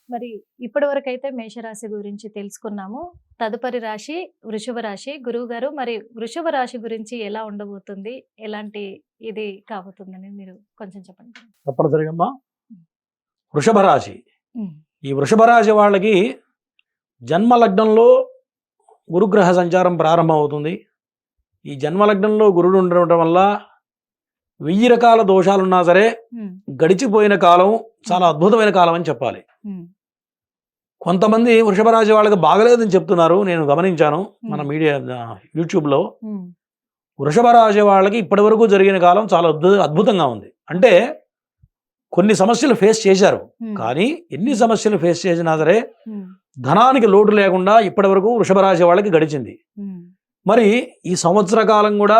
మరి ఇప్పటివరకైతే మేషరాశి గురించి తెలుసుకున్నాము. తదుపరి రాశి వృషభ రాశి. గురువుగారు మరి వృషభ రాశి గురించి ఎలా ఉండబోతుంది? ఎలాంటి ఇది కాబోతుందని మీరు కొంచెం చెప్పండి. తప్పనిసరిగా అమ్మా. వృషభ రాశి, హ్మ్. ఈ వృషభ రాశి వాళ్ళకి జన్మలగ్నంలో గురుగ్రహ సంచారం ప్రారంభమవుతుంది. ఈ జన్మలగ్నంలో గురుడు ఉండటం వల్ల 1000 రకాల దోషాలున్నా సరే హ్మ్. గడిచిపోయిన కాలం చాలా అద్భుతమైన కాలం అని చెప్పాలి. హ్మ్. కొంతమంది వృషభ రాశి వాళ్ళకి బాగలేదని చెప్తున్నారు. నేను గమనించాను మన మీడియా యూట్యూబ్లో. హ్మ్. వృషభ రాశి వాళ్ళకి ఇప్పటి వరకు జరిగిన కాలం చాలా అద్భుతంగా ఉంది. అంటే కొన్ని సమస్యలు ఫేస్ చేశారు, హ్మ్. కానీ ఎన్ని సమస్యలు ఫేస్ చేసినా సరే హ్మ్. ధనానికి లోటు లేకుండా ఇప్పటి వరకు వృషభ రాశి వాళ్ళకి గడిచింది. హ్మ్. మరి ఈ సంవత్సర కాలం కూడా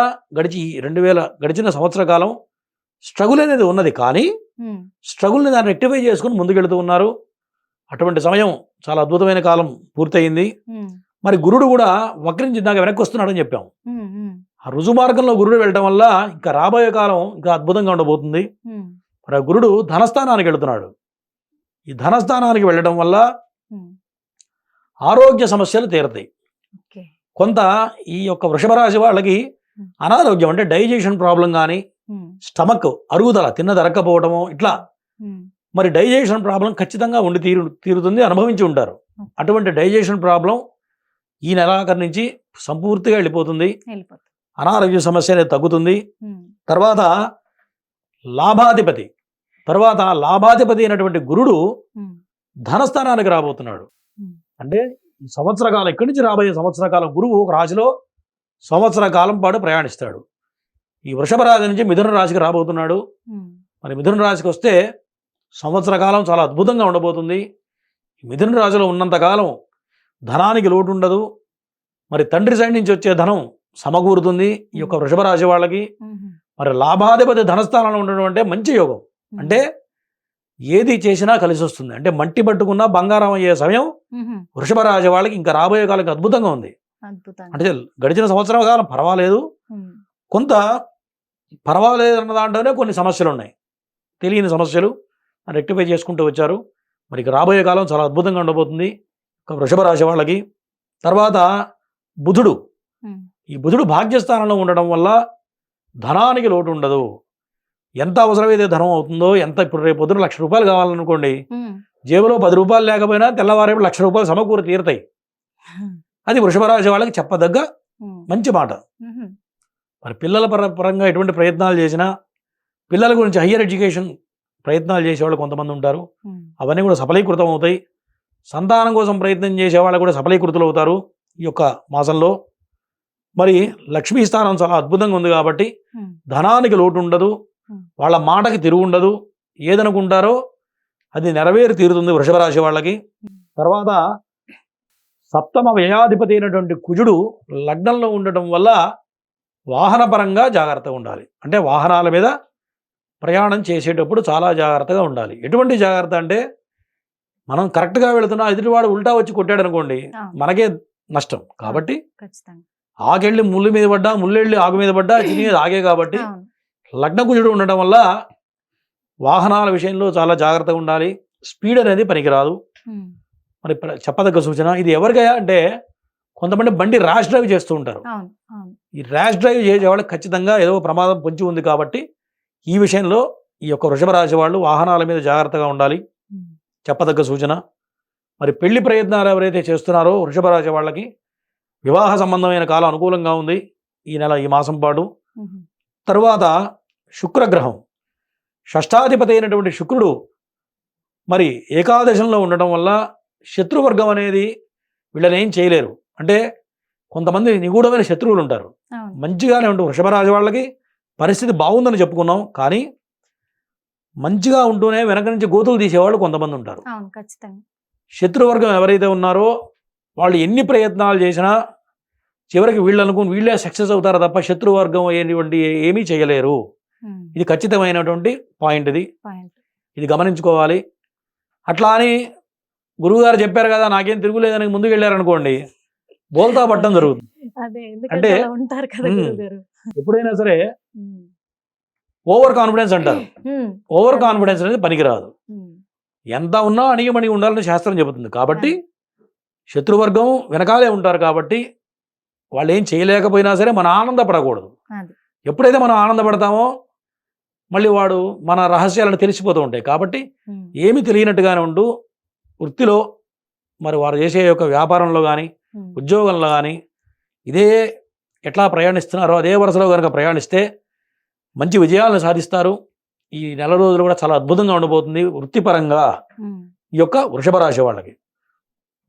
గడిచిన సంవత్సర కాలం స్ట్రగుల్ అనేది ఉన్నది, కానీ హ్మ్. స్ట్రగుల్ని దాన్ని రెక్టిఫై చేసుకుని ముందుకెళ్తూ ఉన్నారు. అటువంటి సమయం చాలా అద్భుతమైన కాలం పూర్తయింది. హ్మ్. మరి గురుడు కూడా వక్రించి ఇందాక వెనక్కి వస్తున్నాడని చెప్పాం. హ్మ్. హ్మ్. ఆ రుజు మార్గంలో గురుడు వెళ్ళటం వల్ల ఇంకా రాబోయే కాలం ఇంకా అద్భుతంగా ఉండబోతుంది. హ్మ్. మరి ఆ గురుడు ధనస్థానానికి వెళుతున్నాడు. ఈ ధనస్థానానికి వెళ్ళడం వల్ల హ్మ్. ఆరోగ్య సమస్యలు తీరతాయి. ఓకే. కొంత ఈ యొక్క వృషభ రాశి వాళ్ళకి హ్మ్. అనారోగ్యం అంటే డైజెషన్ ప్రాబ్లం కానీ, హ్మ్. స్టమక్ అరుగుదల తిన్నది అరక్కపోవడము, ఇట్లా హ్మ్. మరి డైజెషన్ ప్రాబ్లం ఖచ్చితంగా ఉండి తీరుతుంది, అనుభవించి ఉంటారు. అటువంటి డైజెషన్ ప్రాబ్లం ఈ నెలాఖరు నుంచి సంపూర్తిగా వెళ్ళిపోతుంది. వెళ్ళిపోతుంది. అనారోగ్య సమస్య అనేది తగ్గుతుంది. హ్మ్. తర్వాత లాభాధిపతి అయినటువంటి గురుడు హ్మ్. ధనస్థానానికి రాబోతున్నాడు. హ్మ్. అంటే ఈ సంవత్సర కాలం, ఇక్కడి నుంచి రాబోయే సంవత్సర కాలం గురువు ఒక రాశిలో సంవత్సర కాలం పాటు ప్రయాణిస్తాడు. ఈ వృషభ రాశి నుంచి మిథున రాశికి రాబోతున్నాడు. హ్మ్. మరి మిథున రాశికి వస్తే సంవత్సర కాలం చాలా అద్భుతంగా ఉండబోతుంది. మిథున రాశిలో ఉన్నంతకాలం ధనానికి లోటు ఉండదు. మరి తండ్రి సైడ్ నుంచి వచ్చే ధనం సమకూరుతుంది ఈ యొక్క వృషభ రాశి వాళ్ళకి. హుహు. మరి లాభాధిపతి ధనస్థానంలో ఉండడం అంటే మంచి యోగం. అంటే ఏది చేసినా కలిసి వస్తుంది. అంటే మట్టి పట్టుకున్నా బంగారం అయ్యే సమయం హుహు. వృషభ రాశి వాళ్ళకి ఇంకా రాబోయే కాలం అద్భుతంగా ఉంది. అద్భుతంగా. అంటే గడిచిన సంవత్సరం కాలం పర్వాలేదు, హ్మ్. కొంత పర్వాలేదు అన్న దాంట్లోనే కొన్ని సమస్యలు ఉన్నాయి, తెలియని సమస్యలు రెక్టిఫై చేసుకుంటూ వచ్చారు. మరి ఇక రాబోయే కాలం చాలా అద్భుతంగా ఉండబోతుంది ఒక వృషభ రాశి వాళ్ళకి. తర్వాత బుధుడు, హ్మ్. ఈ బుధుడు భాగ్యస్థానంలో ఉండడం వల్ల ధనానికి లోటు ఉండదు. ఎంత అవసరమైతే ధనం అవుతుందో, ఎంత ఇప్పుడు రేపు పొద్దున 1,00,000 రూపాయలు కావాలనుకోండి, హ్మ్. జేబులో 10 రూపాయలు లేకపోయినా తెల్లవారేపు 1,00,000 రూపాయలు సమకూర తీరుతాయి. అది వృషభ రాశి వాళ్ళకి చెప్పదగ్గ హ్మ్. మంచి మాట. హుహు. మరి పిల్లల పరంగా ఎటువంటి ప్రయత్నాలు చేసినా, పిల్లల గురించి హయ్యర్ ఎడ్యుకేషన్ ప్రయత్నాలు చేసేవాళ్ళు కొంతమంది ఉంటారు, హ్మ్. అవన్నీ కూడా సఫలీకృతం అవుతాయి. సంతానం కోసం ప్రయత్నం చేసేవాళ్ళు కూడా సఫలీకృతులు అవుతారు ఈ యొక్క మాసంలో. మరి లక్ష్మీ స్థానం చాలా అద్భుతంగా ఉంది కాబట్టి హ్మ్. ధనానికి లోటు ఉండదు, వాళ్ళ మాటకి తిరుగు ఉండదు. ఏదనుకుంటారో అది నెరవేరి తీరుతుంది వృషభ రాశి వాళ్ళకి. తర్వాత సప్తమ వ్యయాధిపతి అయినటువంటి కుజుడు లగ్నంలో ఉండటం వల్ల వాహనపరంగా జాగ్రత్తగా ఉండాలి. అంటే వాహనాల మీద ప్రయాణం చేసేటప్పుడు చాలా జాగ్రత్తగా ఉండాలి. ఎటువంటి జాగ్రత్త అంటే, మనం కరెక్ట్గా వెళుతున్నా ఎదుటివాడు ఉల్టా వచ్చి కొట్టాడు అనుకోండి, మనకే నష్టం. కాబట్టి ఖచ్చితంగా. ఆకెళ్ళి ముళ్ళు మీద పడ్డా, ముళ్ళెళ్ళి ఆకు మీద పడ్డా తినేది ఆగే. కాబట్టి లగ్న కుజుడు ఉండటం వల్ల వాహనాల విషయంలో చాలా జాగ్రత్తగా ఉండాలి. స్పీడ్ అనేది పనికిరాదు. హ్మ్. మరి చెప్పదగ్గ సూచన ఇది ఎవరికైనా అంటే, కొంతమంది బండి ర్యాష్ డ్రైవ్ చేస్తూ ఉంటారు. అవును. అవును. ఈ ర్యాష్ డ్రైవ్ చేసేవాళ్ళకి ఖచ్చితంగా ఏదో ప్రమాదం పొంచి ఉంది. కాబట్టి ఈ విషయంలో ఈ యొక్క వృషభ రాశి వాళ్ళు వాహనాల మీద జాగ్రత్తగా ఉండాలి, హ్మ్. చెప్పదగ్గ సూచన. మరి పెళ్లి ప్రయత్నాలు ఎవరైతే చేస్తున్నారో వృషభ రాశి వాళ్ళకి వివాహ సంబంధమైన కాలం అనుకూలంగా ఉంది ఈ మాసం పాటు. హుహు. తరువాత శుక్రగ్రహం, షష్ఠాధిపతి అయినటువంటి శుక్రుడు మరి ఏకాదశంలో ఉండటం వల్ల శత్రువర్గం అనేది వీళ్ళని ఏం చేయలేరు. అంటే కొంతమంది నిగూఢమైన శత్రువులు ఉంటారు. అవును. మంచిగానే ఉంటుంది వృషభ రాశి వాళ్ళకి, పరిస్థితి బాగుందని చెప్పుకున్నాం, కానీ మంచిగా ఉంటూనే వెనక నుంచి గోతులు తీసేవాళ్ళు కొంతమంది ఉంటారు. అవును. ఖచ్చితంగా. శత్రువర్గం ఎవరైతే ఉన్నారో వాళ్ళు ఎన్ని ప్రయత్నాలు చేసినా చివరికి వీళ్ళే సక్సెస్ అవుతారు తప్ప శత్రువర్గం ఏమీ చేయలేరు. హ్మ్. ఇది ఖచ్చితమైనటువంటి పాయింట్. పాయింట్. ఇది గమనించుకోవాలి. అట్లా అని గురువుగారు చెప్పారు కదా నాకేం తిరుగులేదని ముందుకు వెళ్ళారనుకోండి, బోల్తా పట్టడం జరుగుతుంది. అదే అంటే ఎందుకంటే అలా ఉంటారు కదా గురువుగారు. ఎప్పుడైనా సరే హ్మ్. ఓవర్ కాన్ఫిడెన్స్ అంటారు. హ్మ్. ఓవర్ కాన్ఫిడెన్స్ అనేది పనికిరాదు. హ్మ్. ఎంత ఉన్నా అణిగిమణి ఉండాలని శాస్త్రం చెబుతుంది. కాబట్టి శత్రువర్గం వెనకాలే ఉంటారు కాబట్టి వాళ్ళు ఏం చేయలేకపోయినా సరే మనం ఆనందపడకూడదు. అది. ఎప్పుడైతే మనం ఆనందపడతామో మళ్ళీ వాడు మన రహస్యాలను తెలిసిపోతూ ఉంటాయి. కాబట్టి ఏమి తెలియనట్టుగానే ఉంటూ వృత్తిలో మరి వారు చేసే యొక్క వ్యాపారంలో కానీ ఉద్యోగంలో కానీ ఇదే ఎట్లా ప్రయాణిస్తున్నారో అదే వరుసలో కనుక ప్రయాణిస్తే మంచి విజయాలను సాధిస్తారు. ఈ నెల రోజులు కూడా చాలా అద్భుతంగా ఉండబోతుంది వృత్తిపరంగా ఈ యొక్క వృషభ రాశి వాళ్ళకి.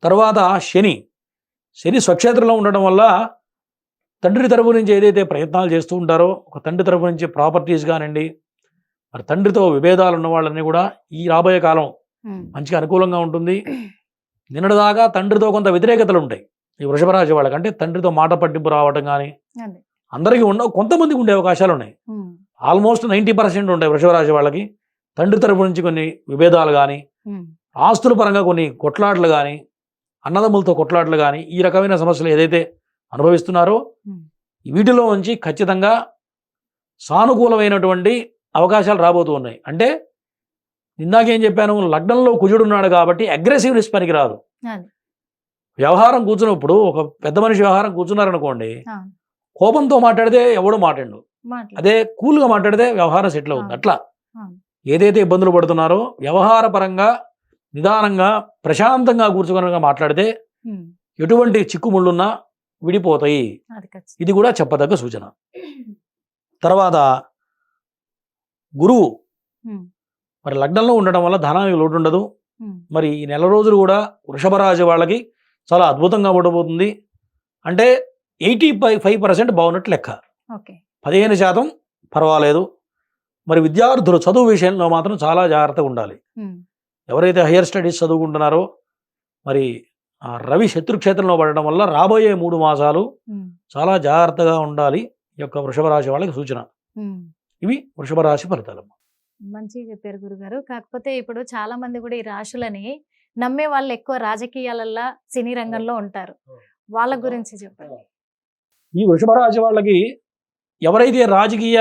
తర్వాత శని స్వక్షేత్రంలో ఉండడం వల్ల తండ్రి తరపు నుంచి ఏదైతే ప్రయత్నాలు చేస్తూ ఉంటారో ఒక తండ్రి తరపు నుంచి ప్రాపర్టీస్ కానివ్వండి, మరి తండ్రితో విభేదాలు ఉన్న వాళ్ళని కూడా ఈ రాబోయే కాలం మంచిగా అనుకూలంగా ఉంటుంది. నిన్నటిదాకా తండ్రితో కొంత వ్యతిరేకతలు ఉంటాయి ఈ వృషభ రాశి వాళ్ళకి. అంటే తండ్రితో మాట పట్టింపు రావటం కానీ అందరికీ ఉండవు, కొంతమందికి ఉండే అవకాశాలు ఉన్నాయి. ఆల్మోస్ట్ 90% ఉంటాయి వృషభ రాశి వాళ్ళకి. తండ్రి తరపు నుంచి కొన్ని విభేదాలు కానీ, ఆస్తుల పరంగా కొన్ని కొట్లాట్లు కానీ, అన్నదమ్ములతో కొట్లాట్లు కానీ, ఈ రకమైన సమస్యలు ఏదైతే అనుభవిస్తున్నారో వీటిలో నుంచి ఖచ్చితంగా సానుకూలమైనటువంటి అవకాశాలు రాబోతూ ఉన్నాయి. అంటే ఇందాకేం చెప్పాను, లగ్నంలో కుజుడు ఉన్నాడు కాబట్టి అగ్రెసివ్నెస్ పనికి రాదు. వ్యవహారం కూర్చున్నప్పుడు ఒక పెద్ద మనిషి వ్యవహారం కూర్చున్నారనుకోండి, కోపంతో మాట్లాడితే ఎవడో మాట్లాడు, అదే కూల్గా మాట్లాడితే వ్యవహారం సెటిల్ అవుతుంది. అట్లా ఏదైతే ఇబ్బందులు పడుతున్నారో వ్యవహార పరంగా నిదానంగా ప్రశాంతంగా కూర్చుని మాట్లాడితే ఎటువంటి చిక్కుముళ్ళున్నా విడిపోతాయి. ఇది కూడా చెప్పదగ్గ సూచన. తర్వాత గురువు మరి లగ్నంలో ఉండడం వల్ల ధనానికి లోటు ఉండదు. మరి ఈ నెల రోజులు కూడా వృషభ రాశి వాళ్ళకి చాలా అద్భుతంగా ఉండబోతుంది. అంటే 85% బాగున్నట్టు లెక్క, 15% పర్వాలేదు. మరి విద్యార్థులు చదువు విషయంలో మాత్రం చాలా జాగ్రత్తగా ఉండాలి. ఎవరైతే హయ్యర్ స్టడీస్ చదువుకుంటున్నారో మరి ఆ రవి శత్రుక్షేత్రంలో పడడం వల్ల రాబోయే 3 మాసాలు చాలా జాగ్రత్తగా ఉండాలి ఈ యొక్క వృషభ రాశి వాళ్ళకి సూచన. ఇవి వృషభ రాశి ఫలితాలు. మంచిగా చెప్పారు గురుగారు. కాకపోతే ఇప్పుడు చాలా మంది కూడా ఈ రాశులని నమ్మే వాళ్ళు ఎక్కువ రాజకీయాలల్లో సినీ రంగంలో ఉంటారు. వాళ్ళ గురించి చెప్పండి. ఈ వృషభ రాశి వాళ్ళకి ఎవరైతే రాజకీయ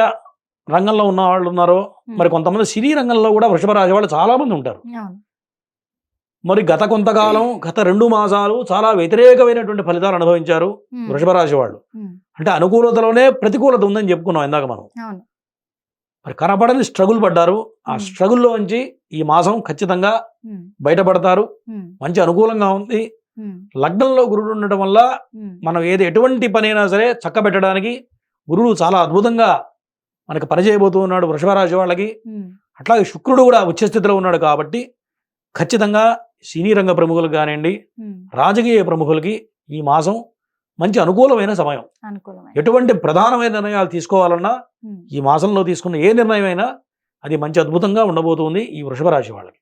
రంగంలో ఉన్న వాళ్ళు ఉన్నారో మరి కొంతమంది సినీ రంగంలో కూడా వృషభ రాశి వాళ్ళు చాలా మంది ఉంటారు. మరి గత కొంతకాలం గత 2 మాసాలు చాలా వ్యతిరేకమైనటువంటి ఫలితాలు అనుభవించారు వృషభ రాశి వాళ్ళు. అంటే అనుకూలతలోనే ప్రతికూలత ఉందని చెప్పుకున్నాం ఇందాక మనం. మరి కనపడని స్ట్రగుల్ పడ్డారు. ఆ స్ట్రగుల్లో నుంచి ఈ మాసం ఖచ్చితంగా బయటపడతారు. మంచి అనుకూలంగా ఉంది. లగ్నంలో గురుడు ఉండటం వల్ల మనం ఎటువంటి పని అయినా సరే చక్కబెట్టడానికి గురుడు చాలా అద్భుతంగా మనకు పనిచేయబోతూ ఉన్నాడు వృషభ రాశి వాళ్ళకి. అట్లాగే శుక్రుడు కూడా ఉచ్చస్థితిలో ఉన్నాడు కాబట్టి ఖచ్చితంగా సినీ రంగ ప్రముఖులకు కానివ్వండి, రాజకీయ ప్రముఖులకి ఈ మాసం మంచి అనుకూలమైన సమయం. ఎటువంటి ప్రధానమైన నిర్ణయాలు తీసుకోవాలన్నా ఈ మాసంలో తీసుకున్న ఏ నిర్ణయం అయినా అది మంచి అద్భుతంగా ఉండబోతుంది ఈ వృషభ రాశి వాళ్ళకి.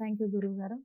థ్యాంక్ యూ గురువు గారు.